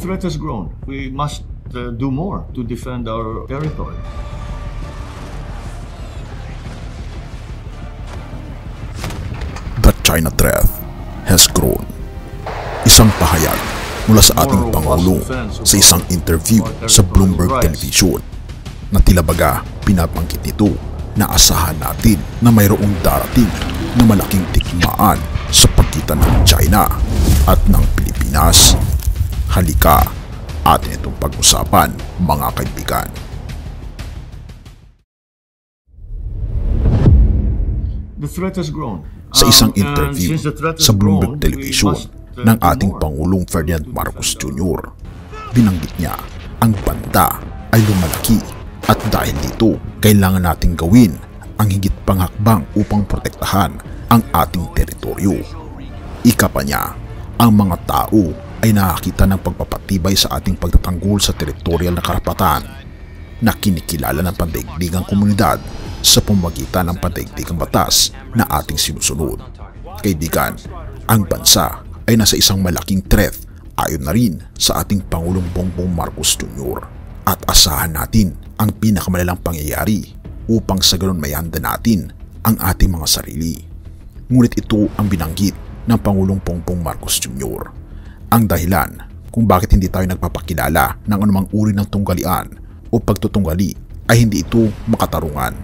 threat has grown. We must do more to defend our territory. The China threat has grown. Isang pahayag mula sa ating Pangulo sa isang interview sa Bloomberg Television na tila baga pinabanggit nito na asahan natin na mayroong darating na malaking digmaan sa pagitan ng China at ng Pilipinas. Halika, atin itong pag-usapan, mga kaibigan. The threat has grown. Sa isang interview sa Bloomberg Television ng ating Pangulong Ferdinand Marcos Jr., binanggit niya ang banta ay lumalaki at dahil dito kailangan nating gawin ang higit pang hakbang upang protektahan ang ating teritoryo. Ika pa niya, ang mga tao ay nakakita ng pagpapatibay sa ating pagtatanggol sa teritorial na karapatan na kinikilala ng pandaigdigang komunidad sa pamamagitan ng pandaigdigang batas na ating sinusunod. Kaibigan, ang bansa ay nasa isang malaking threat ayon na rin sa ating Pangulong Bongbong Marcos Jr. At asahan natin ang pinakamalalang pangyayari upang sa ganun mayanda natin ang ating mga sarili. Ngunit ito ang binanggit ng Pangulong Bongbong Marcos Jr. Ang dahilan kung bakit hindi tayo nagpapakilala ng anumang uri ng tunggalian o pagtutunggali ay hindi ito makatarungan.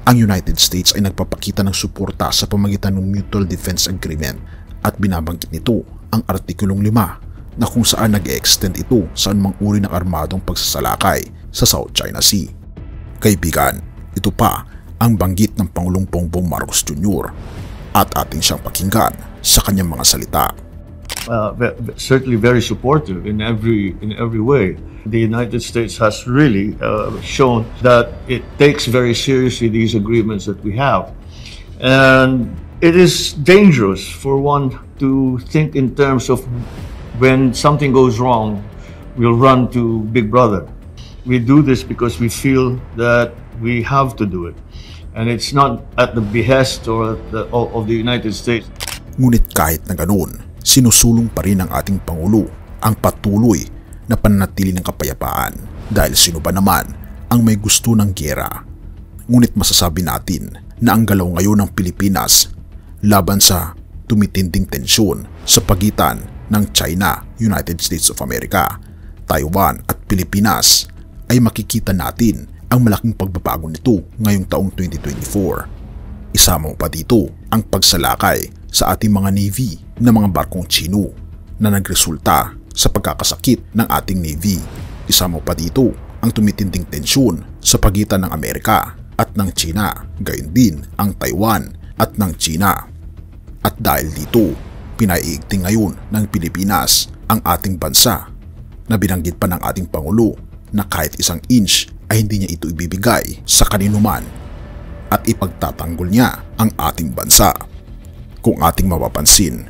Ang United States ay nagpapakita ng suporta sa pamamagitan ng Mutual Defense Agreement at binabanggit nito ang Artikulong 5 na kung saan nag-e-extend ito sa anumang uri ng armadong pagsasalakay sa South China Sea. Kaibigan, ito pa ang banggit ng Pangulong Bongbong Marcos Jr. at ating siyang pakinggan sa kanyang mga salita. Certainly very supportive in every way. The United States has really shown that it takes very seriously these agreements that we have. And it is dangerous for one to think in terms of when something goes wrong, we'll run to Big Brother. We do this because we feel that we have to do it. And it's not at the behest of the United States. Ngunit kahit na ganoon, sinusulong pa rin ng ating Pangulo ang patuloy na pananatili ng kapayapaan dahil sino ba naman ang may gusto ng giyera. Ngunit masasabi natin na ang galaw ngayon ng Pilipinas laban sa tumitinding tensyon sa pagitan ng China, United States of America, Taiwan at Pilipinas ay makikita natin ang malaking pagbabago nito ngayong taong 2024. Isama mo pa dito ang pagsalakay sa ating mga Navy na mga barkong Chino na nagresulta sa pagkakasakit ng ating Navy. Isama mo pa dito ang tumitinding tensyon sa pagitan ng Amerika at ng China, gayon din ang Taiwan at ng China. At dahil dito, pinaiigting ngayon ng Pilipinas ang ating bansa na binanggit pa ng ating Pangulo na kahit 1 inch ay hindi niya ito ibibigay sa kanino man at ipagtatanggol niya ang ating bansa. Kung ating mapapansin,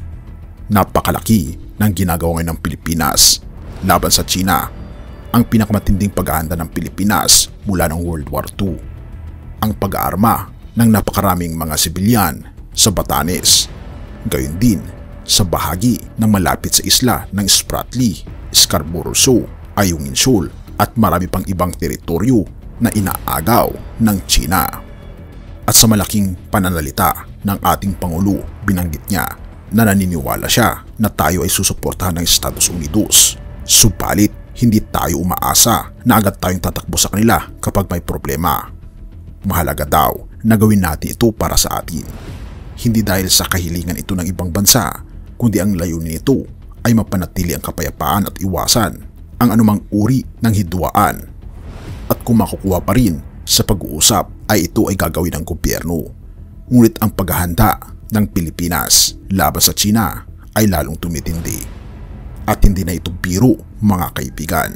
napakalaki ng ginagawa ngayon ng Pilipinas laban sa China, ang pinakamatinding paghahanda ng Pilipinas mula ng World War II, ang pag-aarma ng napakaraming mga sibilyan sa Batanes, gayon din sa bahagi ng malapit sa isla ng Spratly, Scarborough Shoal, Ayungin Shoal at marami pang ibang teritoryo na inaagaw ng China. At sa malaking pananalita ng ating Pangulo, binanggit niya na naniniwala siya na tayo ay susuportahan ng Estados Unidos. Subalit, hindi tayo umaasa na agad tayong tatakbo sa kanila kapag may problema. Mahalaga daw na gawin natin ito para sa atin. Hindi dahil sa kahilingan ito ng ibang bansa, kundi ang layunin nito ay mapanatili ang kapayapaan at iwasan ang anumang uri ng hidwaan. At kung makukuha pa rin sa pag-uusap ay ito ay gagawin ng gobyerno. Ngunit ang paghahanda ng Pilipinas laban sa China ay lalong tumitindi. At hindi na ito biro, mga kaibigan.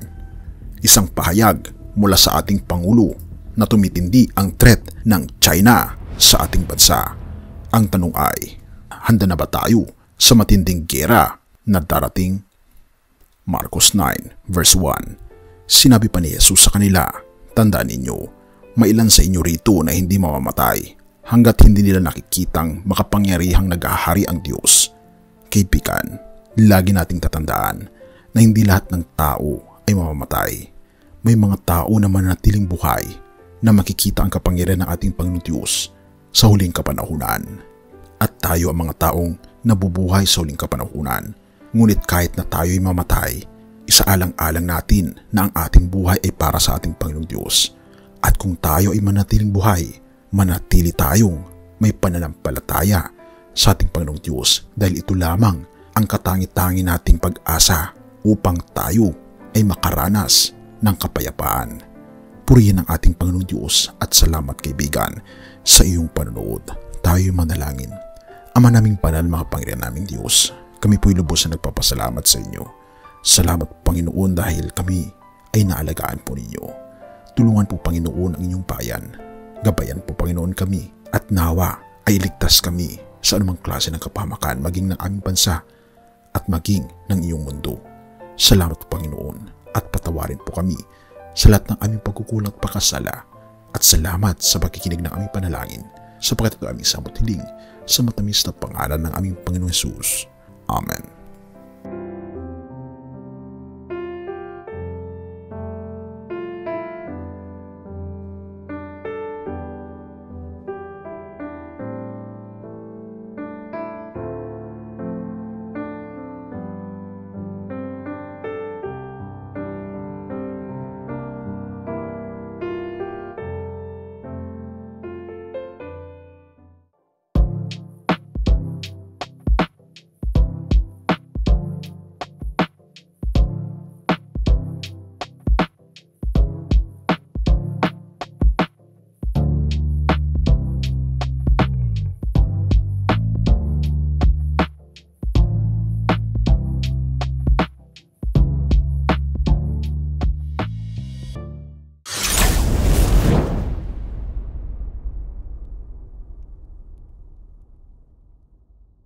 Isang pahayag mula sa ating Pangulo na tumitindi ang threat ng China sa ating bansa. Ang tanong ay, handa na ba tayo sa matinding giyera na darating? Marcos 9 verse 1. Sinabi pa ni Jesus sa kanila, tandaan ninyo, mailan sa inyo rito na hindi mamamatay hanggat hindi nila nakikitang makapangyarihang naghahari ang Diyos. Kaibigan, lagi nating tatandaan na hindi lahat ng tao ay mamamatay. May mga tao na mananatiling buhay na makikita ang kapangyarihan ng ating Panginoong Diyos sa huling kapanahunan. At tayo ang mga taong nabubuhay sa huling kapanahunan. Ngunit kahit na tayo ay mamatay, isaalang-alang natin na ang ating buhay ay para sa ating Panginoong Diyos. At kung tayo ay manatiling buhay, manatili tayong may pananampalataya sa ating Panginoong Diyos dahil ito lamang ang katangi-tangi nating pag-asa upang tayo ay makaranas ng kapayapaan. Purihin ang ating Panginoong Diyos at salamat kaibigan sa iyong panonood. Tayo manalangin. Ama naming banal, makapangyarihan naming Diyos, kami po'y lubos na nagpapasalamat sa inyo. Salamat Panginoon dahil kami ay naalagaan po ninyo. Tulungan po Panginoon ang inyong bayan. Gabayan po Panginoon kami at nawa ay iligtas kami sa anumang klase ng kapahamakan maging ng aming bansa at maging ng iyong mundo. Salamat po Panginoon at patawarin po kami sa lahat ng aming pagkukulang at pagkasala at salamat sa pagkikinig ng aming panalangin sapagkat ito aming samot hiling sa matamis na pangalan ng aming Panginoon Jesus. Amen.